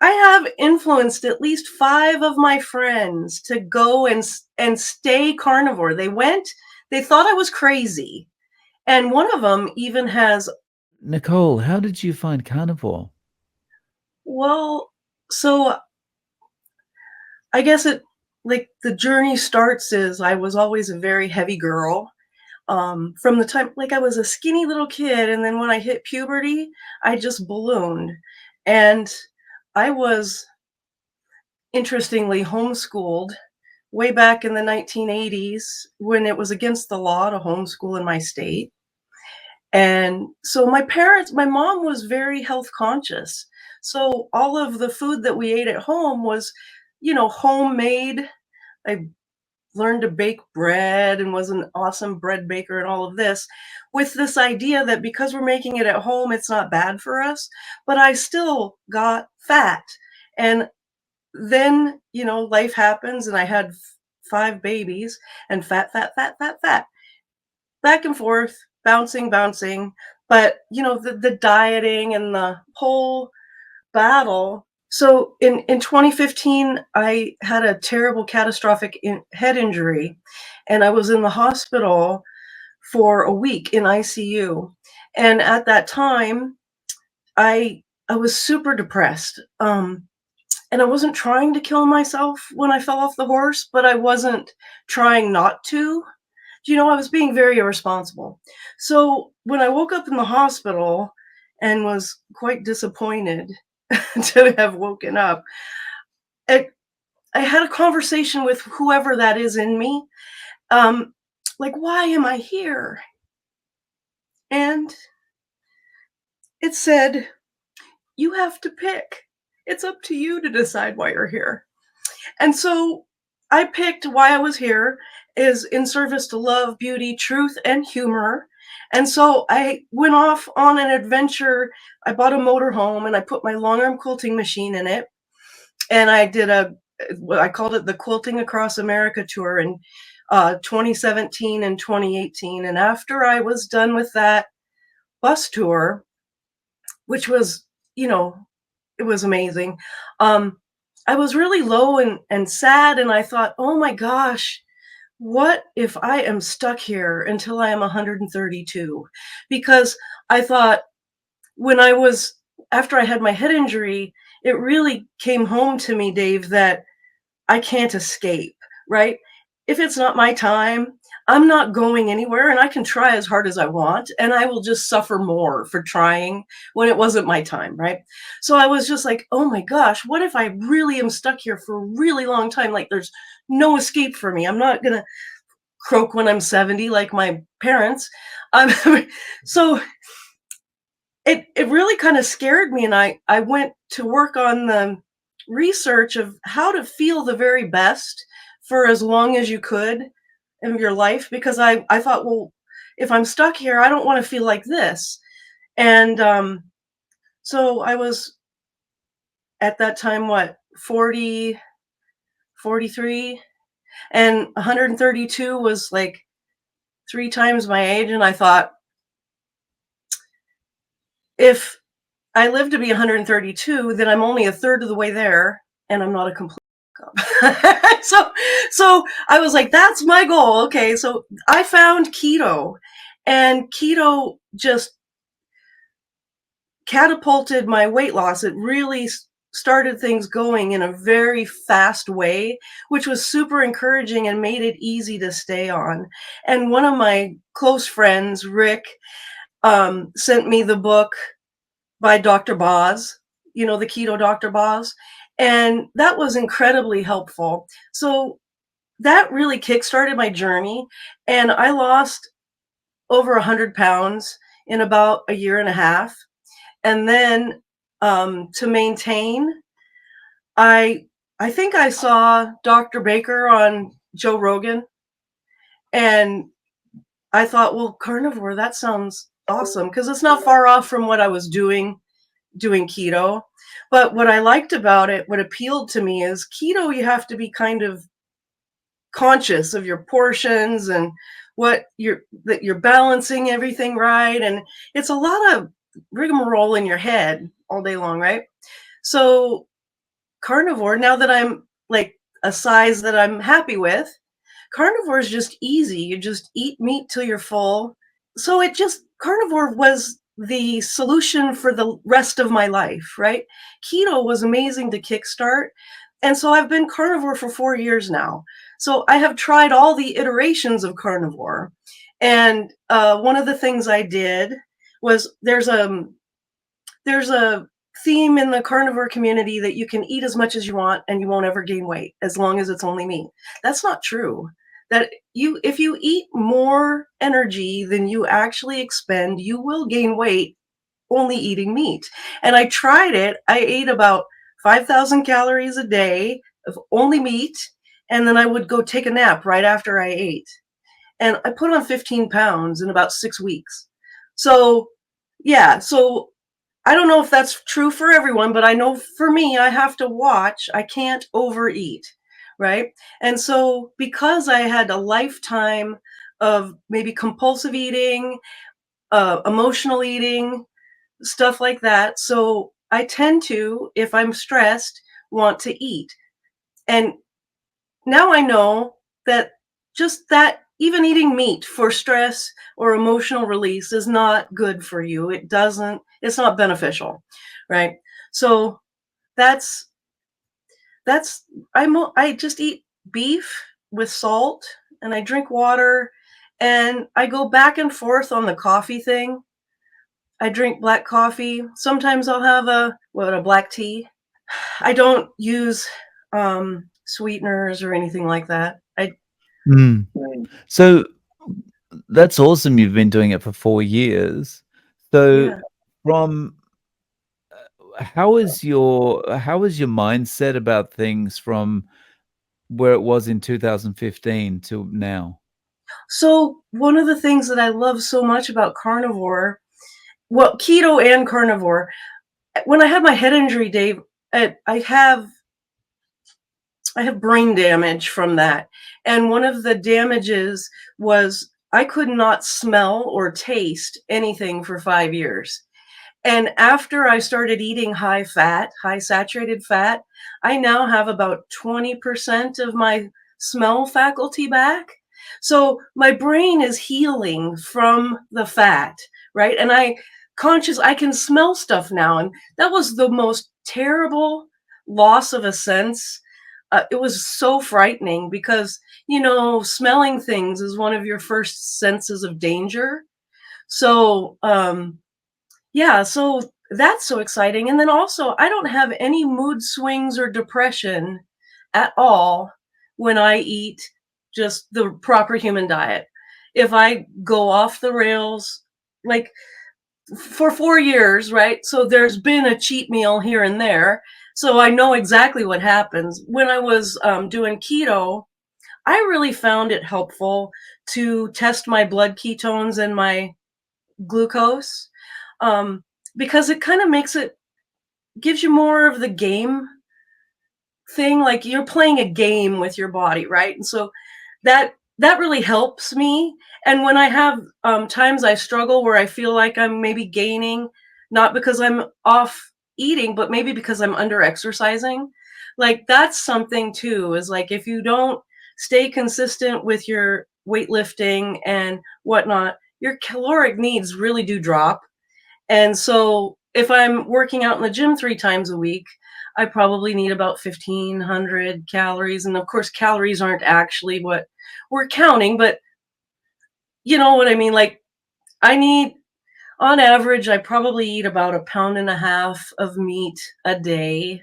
I have influenced at least 5 of my friends to go and stay carnivore. They thought I was crazy, and one of them even has Nichole, how did you find carnivore? well, so I guess the journey starts is I was always a very heavy girl, from the time like, I was a skinny little kid, and then when I hit puberty, I just ballooned, and I was, interestingly, homeschooled way back in the 1980s when it was against the law to homeschool in my state. And so my mom was very health conscious. So all of the food that we ate at home was, homemade. I learned to bake bread and was an awesome bread baker and all of this with this idea that because we're making it at home, it's not bad for us. But I still got fat. And then, life happens and I had 5 babies and fat, fat, fat, fat, fat, back and forth, bouncing, bouncing. But, the dieting and the whole battle. So in 2015, I had a terrible catastrophic head injury, and I was in the hospital for a week in ICU. And at that time, I was super depressed. And I wasn't trying to kill myself when I fell off the horse, but I wasn't trying not to. I was being very irresponsible. So when I woke up in the hospital and was quite disappointed to have woken up, I, I had a conversation with whoever that is in me. Um, like, why am I here? And it said, you have to pick. It's up to you to decide why you're here. And so I picked why I was here is in service to love, beauty, truth, and humor. And so I went off on an adventure. I bought a motorhome and I put my Longarm quilting machine in it. And I did I called it the Quilting Across America tour in 2017 and 2018. And after I was done with that bus tour, which was, you know, it was amazing. I was really low and sad, and I thought, oh my gosh, what if I am stuck here until I am 132? Because I thought when I was, after I had my head injury, it really came home to me, Dave, that I can't escape, right? If it's not my time, I'm not going anywhere and I can try as hard as I want and I will just suffer more for trying when it wasn't my time, right? So I was just like, oh my gosh, what if I really am stuck here for a really long time? Like there's no escape for me. I'm not going to croak when I'm 70 like my parents. Um, so it really kind of scared me and I went to work on the research of how to feel the very best for as long as you could in your life because I thought, well, if I'm stuck here, I don't want to feel like this. And so I was at that time, what, 40, 43, and 132 was like 3 times my age. And I thought, if I live to be 132, then I'm only a third of the way there, and I'm not a complete so I was like, that's my goal. Okay, so I found keto, and keto just catapulted my weight loss. It really started things going in a very fast way, which was super encouraging and made it easy to stay on. And one of my close friends, Rick, sent me the book by Dr. Boz, the keto Dr. Boz. And that was incredibly helpful. So that really kickstarted my journey. And I lost over 100 pounds in about a year and a half. And then to maintain, I I think I saw Dr. Baker on Joe Rogan, and I thought, well, carnivore, that sounds awesome because it's not far off from what I was doing keto. But what I liked about it, what appealed to me is keto, you have to be kind of conscious of your portions and that you're balancing everything right. And it's a lot of rigmarole in your head all day long, right? So carnivore, now that I'm like a size that I'm happy with, carnivore is just easy. You just eat meat till you're full. So it just carnivore was the solution for the rest of my life, right? Keto was amazing to kickstart. And so I've been carnivore for 4 years now. So I have tried all the iterations of carnivore. And one of the things I did was there's a theme in the carnivore community that you can eat as much as you want and you won't ever gain weight as long as it's only meat. That's not true. That you if you eat more energy than you actually expend, you will gain weight only eating meat. And I tried it. I ate about 5,000 calories a day of only meat, and then I would go take a nap right after I ate. And I put on 15 pounds in about 6 weeks. So, yeah, so I don't know if that's true for everyone, but I know for me, I have to watch. I can't overeat, right? And so, because I had a lifetime of maybe compulsive eating, emotional eating, stuff like that, so I tend to, if I'm stressed, want to eat. And now I know that just that even eating meat for stress or emotional release is not good for you. It's not beneficial, right? So that's that's I just eat beef with salt and I drink water and I go back and forth on the coffee thing. I drink black coffee. Sometimes I'll have a black tea. I don't use sweeteners or anything like that. I Mm. So that's awesome. You've been doing it for 4 years. So Yeah. from how is your mindset about things from where it was in 2015 to now? So one of the things that I love so much about carnivore, well, keto and carnivore, when I had my head injury, Dave, I have brain damage from that. And one of the damages was I could not smell or taste anything for 5 years. And after I started eating high fat, high saturated fat, I now have about 20% of my smell faculty back. So my brain is healing from the fat, right? And I can smell stuff now. And that was the most terrible loss of a sense. It was so frightening because, smelling things is one of your first senses of danger. So, yeah, so that's so exciting, and then also, I don't have any mood swings or depression at all when I eat just the proper human diet. If I go off the rails, like, for 4 years, right? So there's been a cheat meal here and there, so I know exactly what happens. When I was, doing keto, I really found it helpful to test my blood ketones and my glucose, um, because it kind of gives you more of the game thing, like you're playing a game with your body, right? And so that really helps me. And when I have times I struggle where I feel like I'm maybe gaining, not because I'm off eating, but maybe because I'm under exercising, like that's something too, is like if you don't stay consistent with your weightlifting and whatnot, your caloric needs really do drop. And so if I'm working out in the gym 3 times a week, I probably need about 1,500 calories. And of course, calories aren't actually what we're counting, but you know what I mean? Like, I need, on average, I probably eat about a pound and a half of meat a day,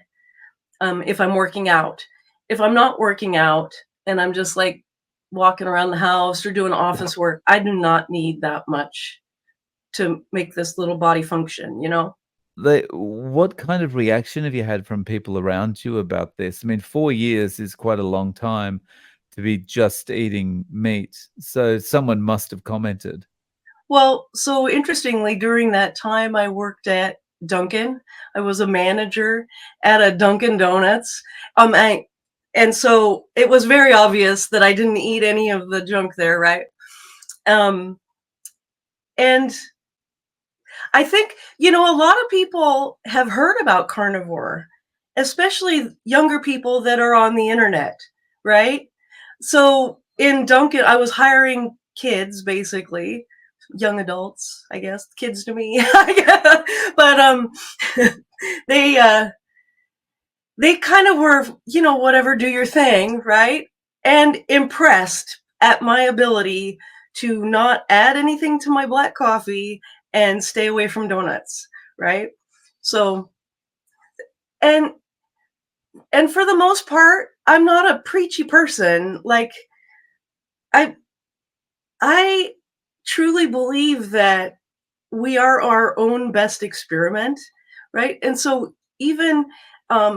if I'm working out. If I'm not working out and I'm just like walking around the house or doing office work, I do not need that much to make this little body function, you know? What kind of reaction have you had from people around you about this? I mean, 4 years is quite a long time to be just eating meat, so someone must have commented. Well, so interestingly, during that time I worked at Dunkin'. I was a manager at a Dunkin' Donuts. And so it was very obvious that I didn't eat any of the junk there, right? Um, and I think, a lot of people have heard about carnivore especially younger people that are on the internet, right? So in Dunkin', I was hiring kids basically, young adults, I guess, kids to me. But they they kind of were, whatever, do your thing, right? And impressed at my ability to not add anything to my black coffee and stay away from donuts, right? So, and and for the most part, I'm not a preachy person. Like I I truly believe that we are our own best experiment, right? And so even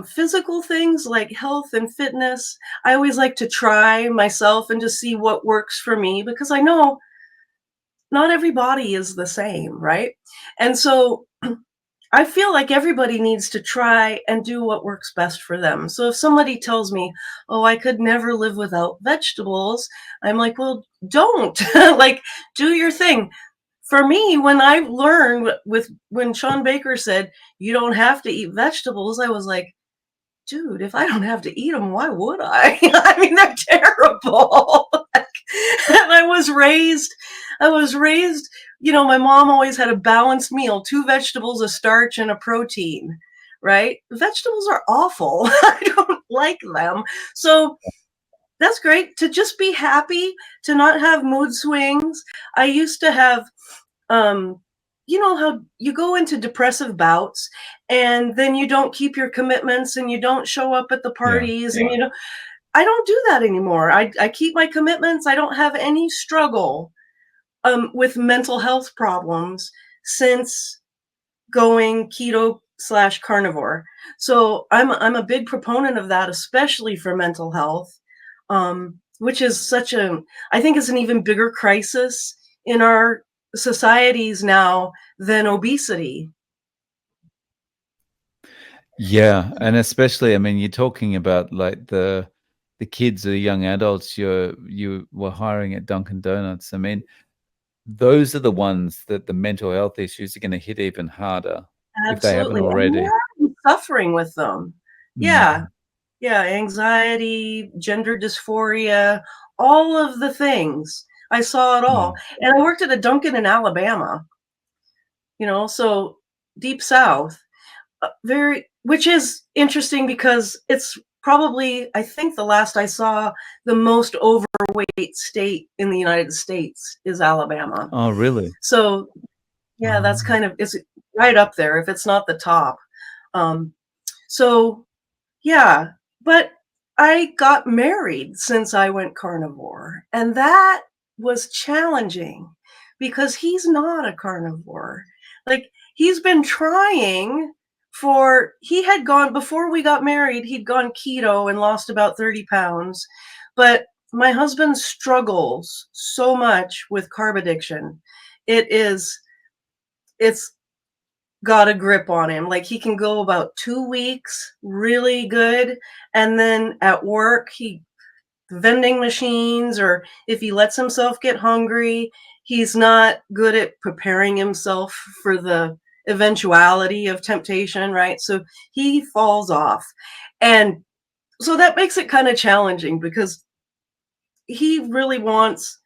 physical things like health and fitness, I always like to try myself and to see what works for me because I know not every body is the same, right? And so I feel like everybody needs to try and do what works best for them. So if somebody tells me, "Oh, I could never live without vegetables," I'm like, "Well, don't." Like, do your thing. For me, when I learned with when Sean Baker said, "You don't have to eat vegetables," I was like, "Dude, if I don't have to eat them, why would I?" I mean, they're terrible. Like, and I was raised, my mom always had a balanced meal, 2 vegetables, a starch, and a protein, right? Vegetables are awful. I don't like them. So that's great to just be happy, to not have mood swings. I used to have you know how you go into depressive bouts and then you don't keep your commitments and you don't show up at the Yeah. parties and I don't do that anymore. I keep my commitments. I don't have any struggle with mental health problems since going keto slash carnivore. So I'm a big proponent of that, especially for mental health, which is I think it's an even bigger crisis in our societies now than obesity. Yeah, and especially, I mean, you're talking about like the kids or young adults you were hiring at Dunkin' Donuts. I mean, those are the ones that the mental health issues are going to hit even harder if they haven't Absolutely. And already. they're already suffering with them. Yeah. Mm, Yeah. Anxiety, gender dysphoria, all of the things. I saw it all. mm. And I worked at a Dunkin' in Alabama, so deep south. Very, which is interesting because it's probably, I think the last I saw, the most overweight state in the United States is Alabama. Oh, really? So yeah, that's Oh. kind of, it's right up there if it's not the top. Um, so yeah, but I got married since I went carnivore, and that was challenging because he's not a carnivore. Like, he's been trying he had gone, before we got married, he'd gone keto and lost about 30 pounds. But my husband struggles so much with carb addiction. It's got a grip on him. Like, he can go about 2 weeks really good, and then at work, vending machines, or if he lets himself get hungry, he's not good at preparing himself for the eventuality of temptation, right? So he falls off. And so that makes it kind of challenging because he really wants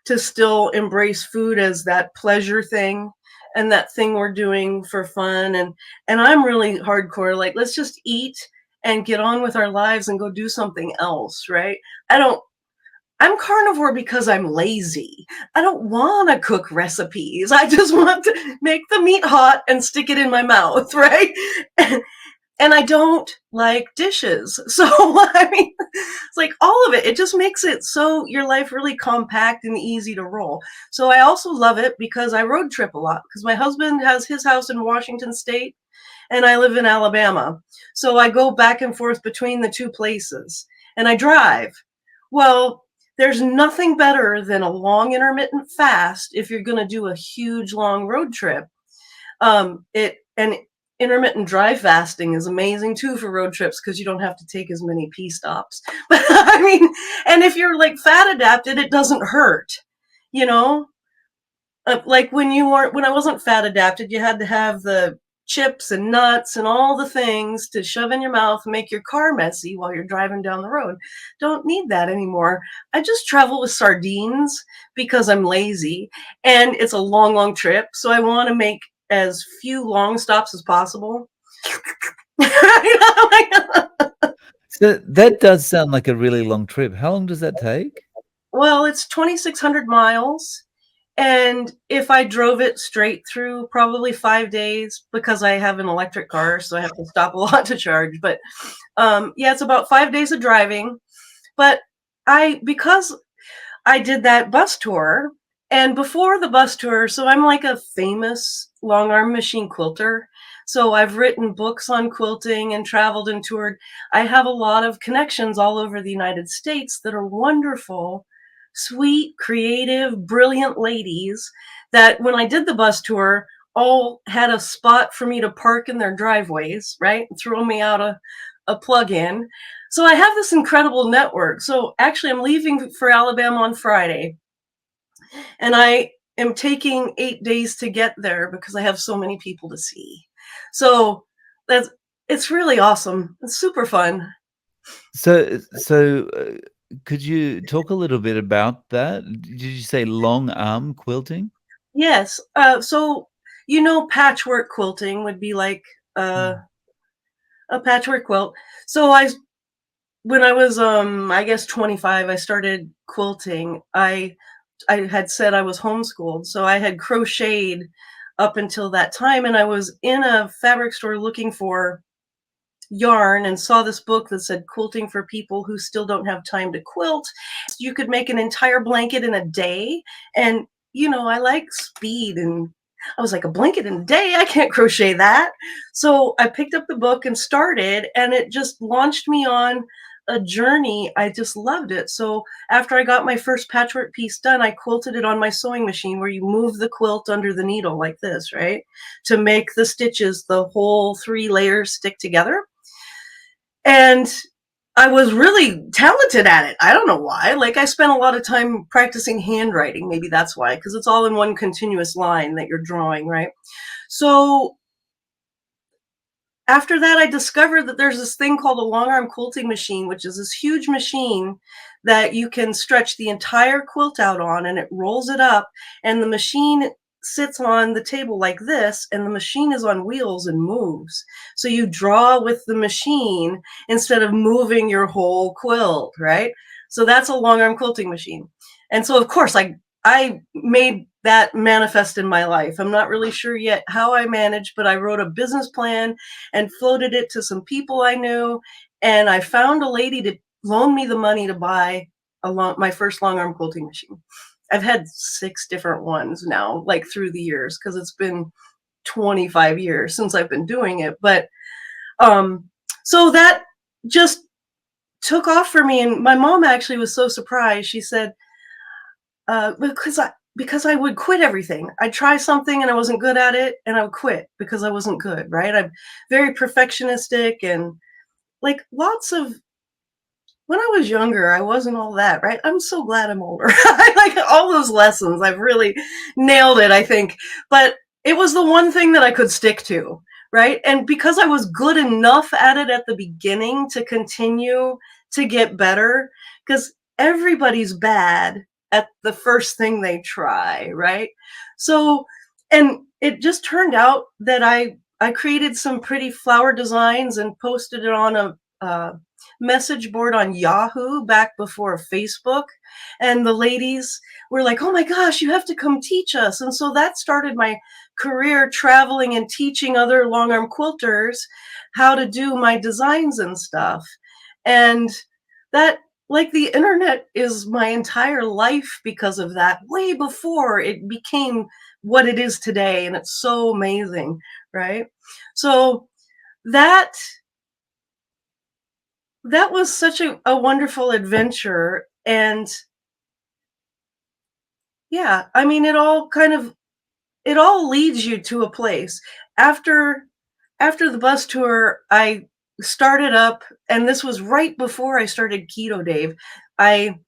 to still embrace food as that pleasure thing and that thing we're doing for fun, and I'm really hardcore, like, let's just eat and get on with our lives and go do something else, right? I don't I'm carnivore because I'm lazy. I don't want to cook recipes. I just want to make the meat hot and stick it in my mouth, right? And I don't like dishes. So, I mean, it's like all of it. It just makes it so your life really compact and easy to roll. So I also love it because I road trip a lot because my husband has his house in Washington State and I live in Alabama. So I go back and forth between the two places and I drive. Well, there's nothing better than a long intermittent fast if you're going to do a huge long road trip. It and intermittent dry fasting is amazing too for road trips because you don't have to take as many pee stops. But I mean, and if you're like fat adapted, it doesn't hurt, you know. Like when I wasn't fat adapted, you had to have the chips and nuts and all the things to shove in your mouth and make your car messy while you're driving down the road. Don't need that anymore. I just travel with sardines because I'm lazy and it's a long, long trip. So I want to make as few long stops as possible. So that does sound like a really long trip. How long does that take? Well, it's 2,600 miles. And if I drove it straight through, probably 5 days because I have an electric car, so I have to stop a lot to charge. But yeah, it's about 5 days of driving. But because I did that bus tour, and before the bus tour, so I'm like a famous long arm machine quilter. So I've written books on quilting and traveled and toured. I have a lot of connections all over the United States that are wonderful, sweet, creative, brilliant ladies that when I did the bus tour, all had a spot for me to park in their driveways, right? Throw me out a plug-in. So I have this incredible network. So actually, I'm leaving for Alabama on Friday, and I am taking 8 days to get there because I have so many people to see. So that's it's really awesome. It's super fun. So, could you talk a little bit about that? Did you say long arm quilting? Yes. So patchwork quilting would be like uh, Mm. a patchwork quilt. So when I was I guess 25, I started quilting. I had said I was homeschooled, so I had crocheted up until that time, and I was in a fabric store looking for yarn and saw this book that said quilting for people who still don't have time to quilt. You could make an entire blanket in a day. And, I like speed. And I was like, a blanket in a day? I can't crochet that. So I picked up the book and started, and it just launched me on a journey. I just loved it. So after I got my first patchwork piece done, I quilted it on my sewing machine where you move the quilt under the needle like this, right? To make the stitches, the whole 3 layers stick together. And I was really talented at it. I don't know why. Like I spent a lot of time practicing handwriting. Maybe that's why, because it's all in one continuous line that you're drawing, right? So after that, I discovered that there's this thing called a longarm quilting machine, which is this huge machine that you can stretch the entire quilt out on, and it rolls it up, and the machine sits on the table like this, and the machine is on wheels and moves. So you draw with the machine instead of moving your whole quilt, right? So that's a longarm quilting machine. And so of course I made that manifest in my life. I'm not really sure yet how I managed, but I wrote a business plan and floated it to some people I knew. And I found a lady to loan me the money to buy my first long arm quilting machine. I've had 6 different ones now, like through the years, because it's been 25 years since I've been doing it. But um, so that just took off for me. And my mom actually was so surprised. She said, because I would quit everything. I'd try something and I wasn't good at it, and I would quit because I wasn't good, right? I'm very perfectionistic and like lots of when I was younger, I wasn't all that, right? I'm so glad I'm older. I like all those lessons. I've really nailed it, I think. But it was the one thing that I could stick to, right? And because I was good enough at it at the beginning to continue to get better, because everybody's bad at the first thing they try, right? So, and it just turned out that I created some pretty flower designs and posted it on a message board on Yahoo back before Facebook. And the ladies were like, oh my gosh, you have to come teach us. And so that started my career traveling and teaching other long arm quilters how to do my designs and stuff. And that, like, the internet is my entire life because of that, way before it became what it is today. And it's so amazing, right? So that that was such a wonderful adventure. And yeah, I mean, it all leads you to a place. After the bus tour, I started up, and this was right before I started keto, Dave. I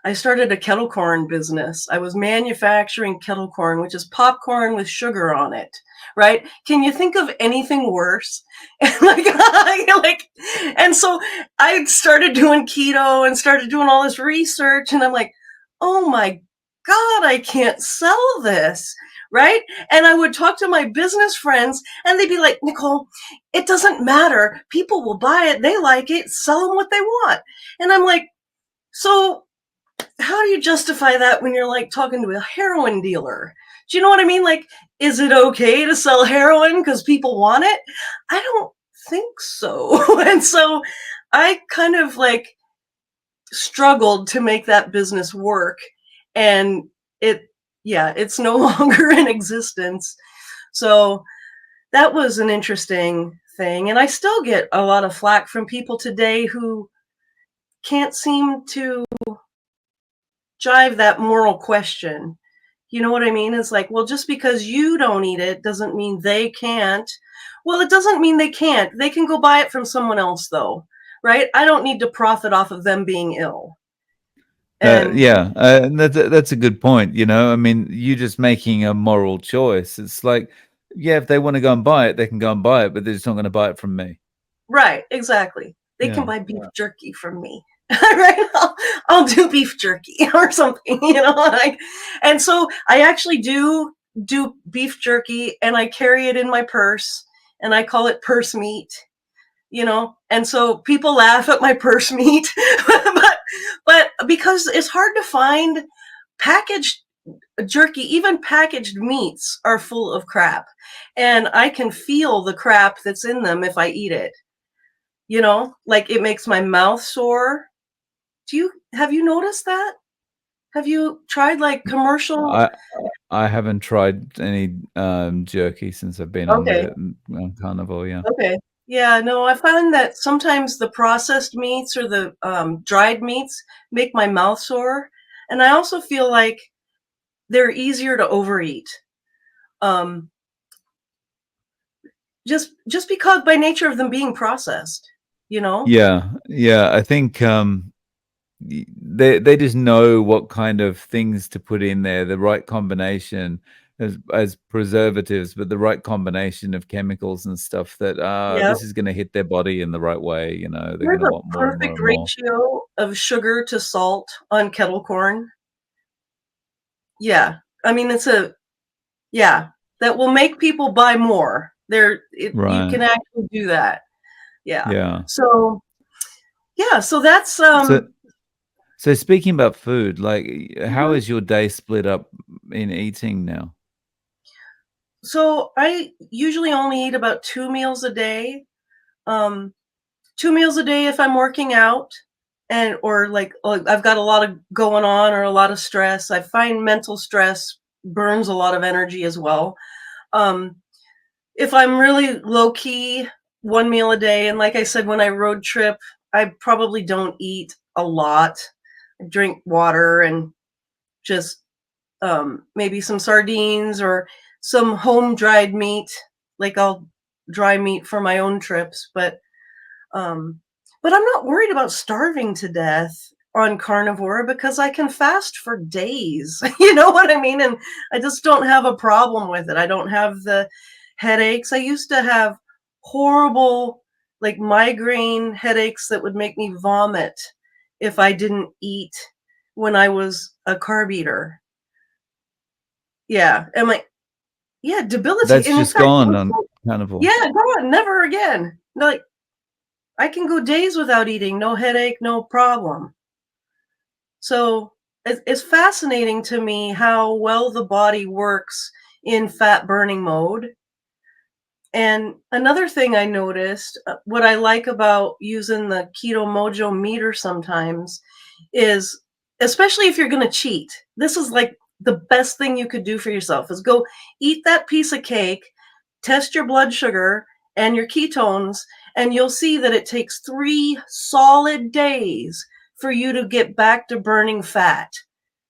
i started a kettle corn business. I was manufacturing kettle corn, which is popcorn with sugar on it, right? Can you think of anything worse? And like, and so I started doing keto and started doing all this research, and I'm like, oh my God, I can't sell this, right? And I would talk to my business friends, and they'd be like, Nichole, it doesn't matter. People will buy it. They like it. Sell them what they want. And I'm like, so how do you justify that when you're like talking to a heroin dealer? Do you know what I mean? Like, is it okay to sell heroin because people want it? I don't think so. And so I kind of like struggled to make that business work. And it, yeah, it's no longer in existence. So that was an interesting thing. And I still get a lot of flack from people today who can't seem to jive that moral question. You know what I mean? It's like, well, just because you don't eat it doesn't mean they can't. Well, it doesn't mean they can't. They can go buy it from someone else, though, right? I don't need to profit off of them being ill. And Yeah, and that's a good point. You know, I mean, you're just making a moral choice. It's like, yeah, if they want to go and buy it, they can go and buy it, but they're just not going to buy it from me. right, exactly. They can Yeah. buy beef jerky from me. Right? I'll do beef jerky or something, you know, like, and so I actually do beef jerky, and I carry it in my purse, and I call it purse meat, you know, and so people laugh at my purse meat, but because it's hard to find packaged jerky, even packaged meats are full of crap, and I can feel the crap that's in them if I eat it, you know, like it makes my mouth sore. Have you noticed that? Have you tried like commercial? I I haven't tried any jerky since I've been on Okay, the carnivore. Yeah. okay. Yeah, no, I find that sometimes the processed meats or the dried meats make my mouth sore. And I also feel like they're easier to overeat. Um, just because by nature of them being processed, you know? Yeah, yeah. I think they just know what kind of things to put in there, the right combination as preservatives, but the right combination of chemicals and stuff that Yeah. this is going to hit their body in the right way. You know, they're There's going to a want more and more perfect and more. ratio of sugar to salt on kettle corn. Yeah. I mean, yeah, that will make people buy more. You Right. can actually do that. Yeah. Yeah. So, yeah, so that's So so speaking about food, like how mhm. is your day split up in eating now? So I usually only eat about 2 meals a day. Um 2 meals a day if I'm working out, and or like I've got a lot of going on or a lot of stress. I find mental stress burns a lot of energy as well. Um if I'm really low key, 1 meal a day, and like I said, when I road trip, I probably don't eat a lot. I drink water and just maybe some sardines or some home dried meat. Like I'll dry meat for my own trips, um, but I'm not worried about starving to death on carnivore because I can fast for days. You know what I mean? And I just don't have a problem with it. I don't have the headaches. I used to have horrible, like migraine headaches that would make me vomit if I didn't eat when I was a carb eater. Yeah. And yeah, That's debilitating. In just fact, gone on carnivore. yeah, go on, never again. Like I can go days without eating, no headache, no problem. So it's fascinating to me how well the body works in fat burning mode. And another thing I noticed, what I like about using the Keto Mojo meter sometimes is, especially if you're going to cheat, this is like the best thing you could do for yourself is go eat that piece of cake, test your blood sugar and your ketones, and you'll see that it takes 3 solid days for you to get back to burning fat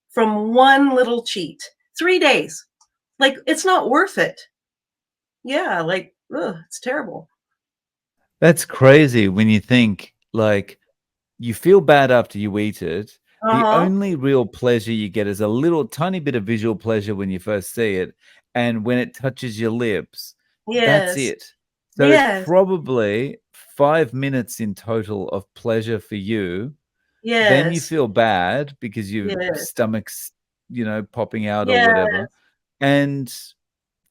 from one little cheat. 3 days. Like it's not worth it. Yeah, like ugh, it's terrible. That's crazy when you think like you feel bad after you eat it. The Uh-huh. only real pleasure you get is a little tiny bit of visual pleasure when you first see it and when it touches your lips. That's Yes. it. So it's Yes. probably 5 minutes in total of pleasure for you. Then you Yes. feel bad because your Yes. stomach's, popping out or whatever, Yes. and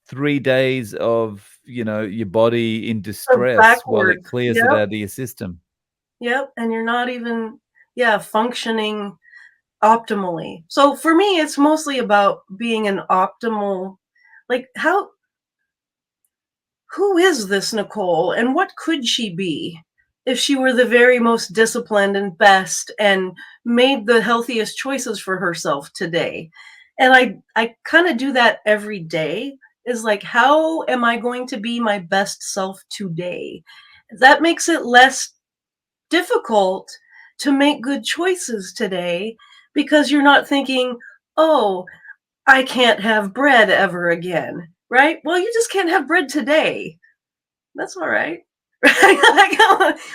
3 days of, your body in So distress while it backwards. clears it Yep. out of your system. Yep. And you're not even, yeah, functioning optimally. So for me, it's mostly about being an optimal, like how who is this Nicole and what could she be if she were the very most disciplined and best and made the healthiest choices for herself today? And I kind of do that every day, is like, how am I going to be my best self today? That makes it less difficult to make good choices today because you're not thinking, "Oh, I can't have bread ever again." Right? Well, you just can't have bread today. That's all right.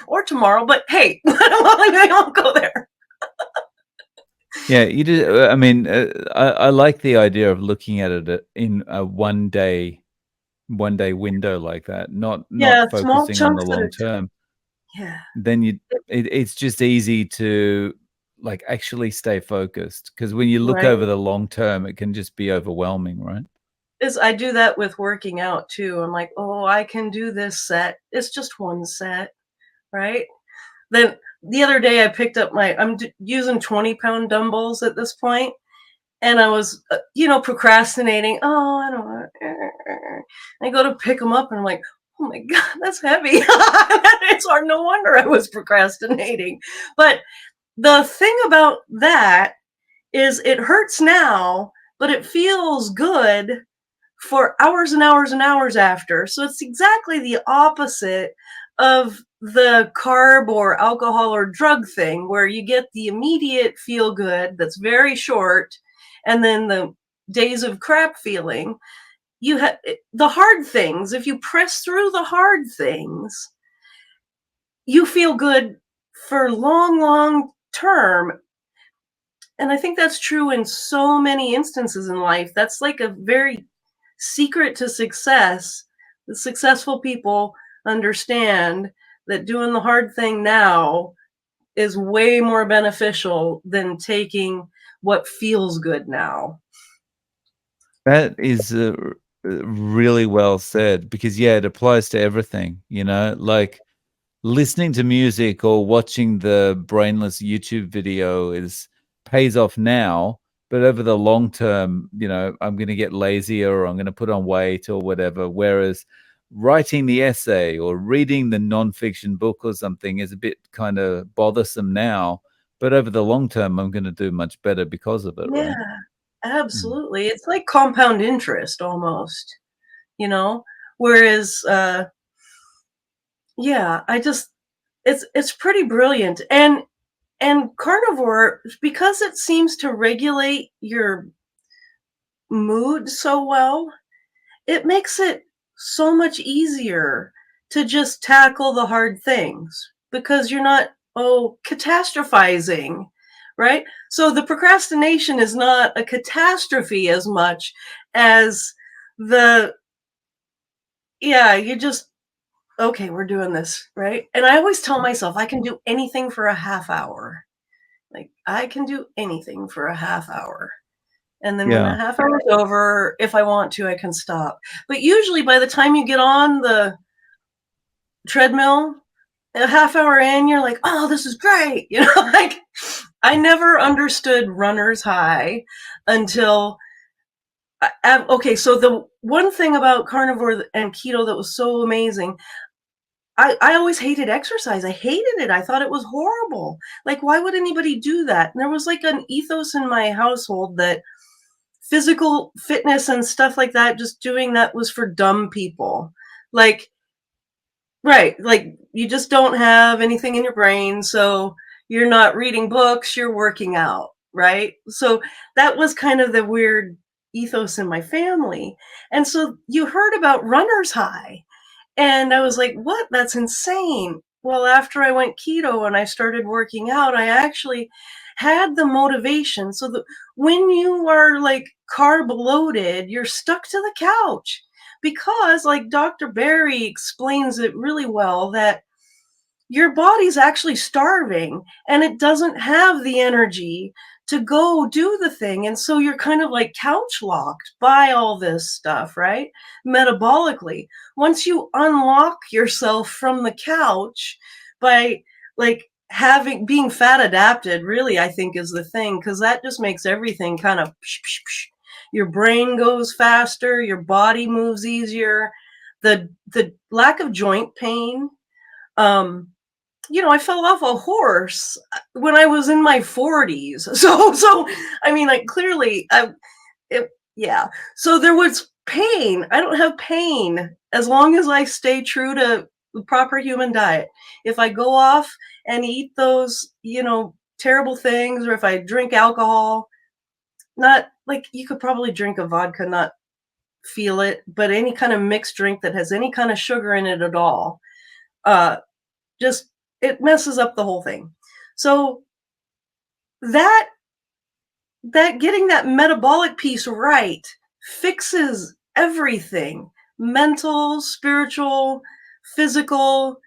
Or tomorrow, but hey, I won't go there. Yeah, you did. I mean, I like the idea of looking at it in a one day window like that, not Yeah, small focusing on the chunks at long a term. yeah. Then It it's just easy to, like, actually stay focused, because when you look right? over the long term, it can just be overwhelming, right? Is I do that with working out too. I'm like, "Oh, I can do this set. It's just one set," right? Then the other day I picked up using 20-pound dumbbells at this point, and I was, procrastinating. "Oh, I don't want I go to pick them up and I'm like, "Oh my god, that's heavy." It's hard, no wonder I was procrastinating. But the thing about that is it hurts now, but it feels good for hours and hours and hours after. So it's exactly the opposite of the carb or alcohol or drug thing, where you get the immediate feel good that's very short, and then the days of crap feeling. You have the hard things. If you press through the hard things, you feel good for long, long term. And I think that's true in so many instances in life. That's like a very secret to success. The successful people understand that doing the hard thing now is way more beneficial than taking what feels good now. That is, really well said, because, yeah, it applies to everything, like, listening to music or watching the brainless YouTube video is pays off now, but over the long term, I'm gonna get lazier, or I'm gonna put on weight or whatever. Whereas writing the essay or reading the nonfiction book or something is a bit kind of bothersome now, but over the long term, I'm gonna do much better because of it, Yeah, right? Mm. absolutely. It's like compound interest almost, you know? Whereas yeah, it's pretty brilliant. And carnivore, because it seems to regulate your mood so well, it makes it so much easier to just tackle the hard things because you're not, oh, catastrophizing, right? So the procrastination is not a catastrophe as much as the, yeah, you just, okay, we're doing this, right? And I always tell myself I can do anything for a half hour. Like, I can do anything for a half hour. And then when Yeah. that half hour's over, if I want to, I can stop. But usually by the time you get on the treadmill, a half hour in, you're like, "Oh, this is great." Like, I never understood runner's high until okay, so the one thing about carnivore and keto that was so amazing, I always hated exercise. I hated it. I thought it was horrible. Like, why would anybody do that? And there was like an ethos in my household that physical fitness and stuff like that, just doing that was for dumb people. Like, right, like you just don't have anything in your brain, so you're not reading books, you're working out, right? So that was kind of the weird ethos in my family. And so you heard about runner's high, and I was like, "What? That's insane." Well, after I went keto and I started working out, I actually had the motivation. So that when you are like carb loaded, you're stuck to the couch. because like Dr. Berry explains it really well that your body's actually starving and it doesn't have the energy to go do the thing. And so you're kind of like couch locked by all this stuff, right? Metabolically. Once you unlock yourself from the couch by like having being fat adapted, really, I think is the thing, because that just makes everything kind of your brain goes faster, your body moves easier, the lack of joint pain. Um, I fell off a horse when I was in my 40s. So I mean, like clearly, yeah. So there was pain. I don't have pain as long as I stay true to the proper human diet. If I go off and eat those, terrible things, or if I drink alcohol, not like you could probably drink a vodka, not feel it, but any kind of mixed drink that has any kind of sugar in it at all, uh, just it messes up the whole thing. So that that getting that metabolic piece right fixes everything. Mental, spiritual, physical.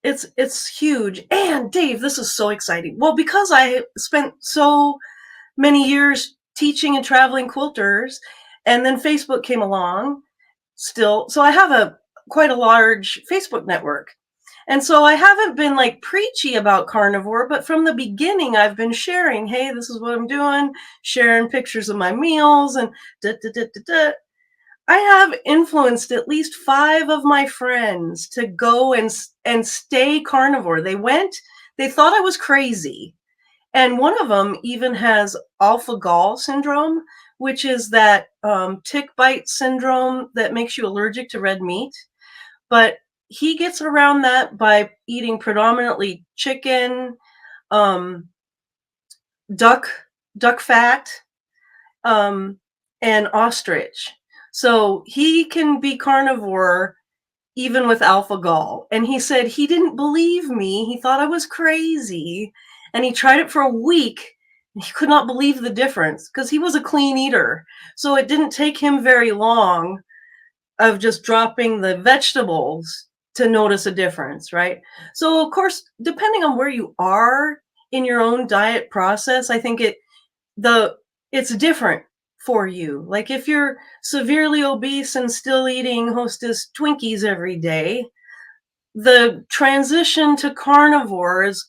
It's huge. And Dave, this is so exciting. Well, because I spent so many years teaching and traveling quilters, and then Facebook came along still. So I have a quite a large Facebook network. And so I haven't been like preachy about carnivore, but from the beginning, I've been sharing, hey, this is what I'm doing, sharing pictures of my meals and da, da, da, da, da. I have influenced at least 5 of my friends to go and stay carnivore. They thought I was crazy. And one of them even has alpha gall syndrome, which is that tick bite syndrome that makes you allergic to red meat. But he gets around that by eating predominantly chicken, um, duck, duck fat, um, and ostrich. So he can be carnivore even with alpha gall. And he said he didn't believe me. He thought I was crazy. And he tried it for a week. He could not believe the difference because he was a clean eater. So it didn't take him very long of just dropping the vegetables to notice a difference, right? So of course, depending on where you are in your own diet process, I think it's different for you. Like if you're severely obese and still eating Hostess Twinkies every day, the transition to carnivore is,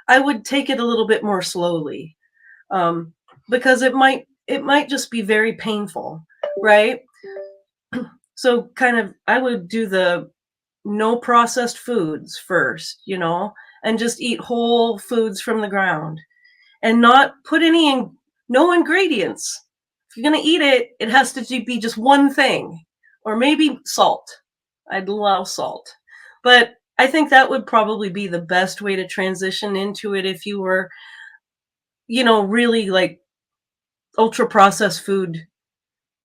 I would take it a little bit more slowly, um, because it might just be very painful, right? So kind of, I would do the no processed foods first, and just eat whole foods from the ground and not put no ingredients. If you're going to eat it, it has to be just one thing, or maybe salt. I'd allow salt. But I think that would probably be the best way to transition into it if you were, really like ultra processed food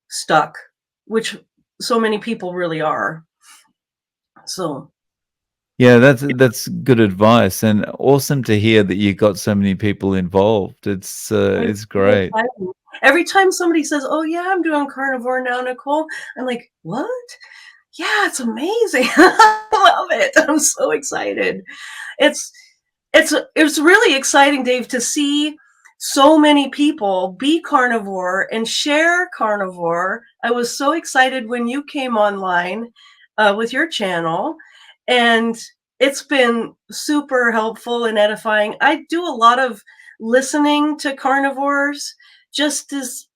stuck, which so many people really are. So Yeah, that's good advice, and awesome to hear that you got so many people involved. it's It's so great. exciting. Every time somebody says, "Oh yeah, I'm doing carnivore now, Nichole," I'm like, "What? Yeah, it's amazing. I love it. I'm so excited." It's it's really exciting, Dave, to see so many people be carnivore and share carnivore. I was so excited when you came online with your channel, and it's been super helpful and edifying. I do a lot of listening to carnivores, just as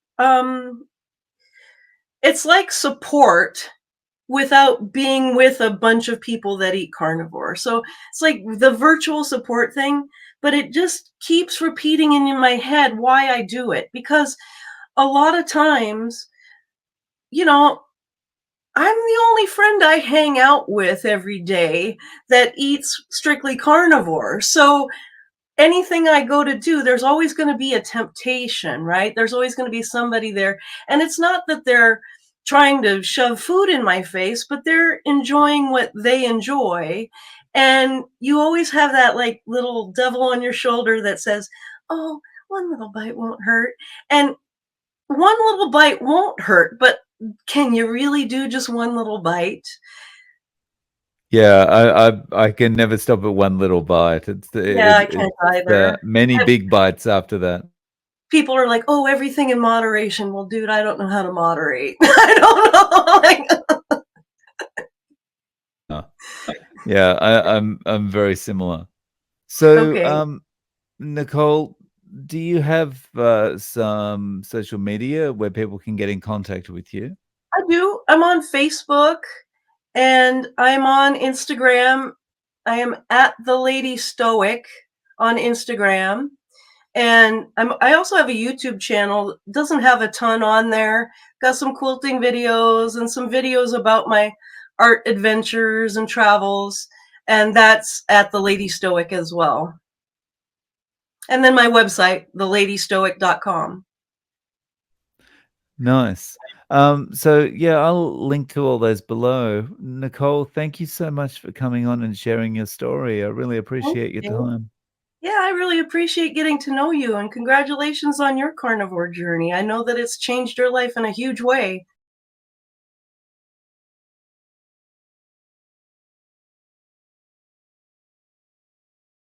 it's like support without being with a bunch of people that eat carnivore. So it's like the virtual support thing, but it just keeps repeating in my head why I do it. Because a lot of times, you know, I'm the only friend I hang out with every day that eats strictly carnivore. So anything I go to do, there's always going to be a temptation, right? There's always going to be somebody there. And it's not that they're trying to shove food in my face, but they're enjoying what they enjoy. And you always have that like little devil on your shoulder that says, oh, one little bite won't hurt. And one little bite won't hurt, but can you really do just one little bite? Yeah, I can never stop at one little bite. Yeah, I It's can't either. many And big bites after that. people are like, "Oh, everything in moderation." Well, dude, I don't know how to moderate. I don't know, like Uh, yeah, I'm very similar. So, okay. Nichole, do you have some social media where people can get in contact with you? I do. I'm on Facebook and I'm on Instagram. I am at the Lady Stoic on Instagram. And I also have a YouTube channel. Doesn't have a ton on there. Got some quilting videos and some videos about my art adventures and travels. And that's at the Lady Stoic as well. And then my website, theladystoic.com. Nice. So yeah, I'll link to all those below. Nichole, thank you so much for coming on and sharing your story. I really Thank appreciate your you. time. Yeah, I really appreciate getting to know you and congratulations on your carnivore journey. I know that it's changed your life in a huge way.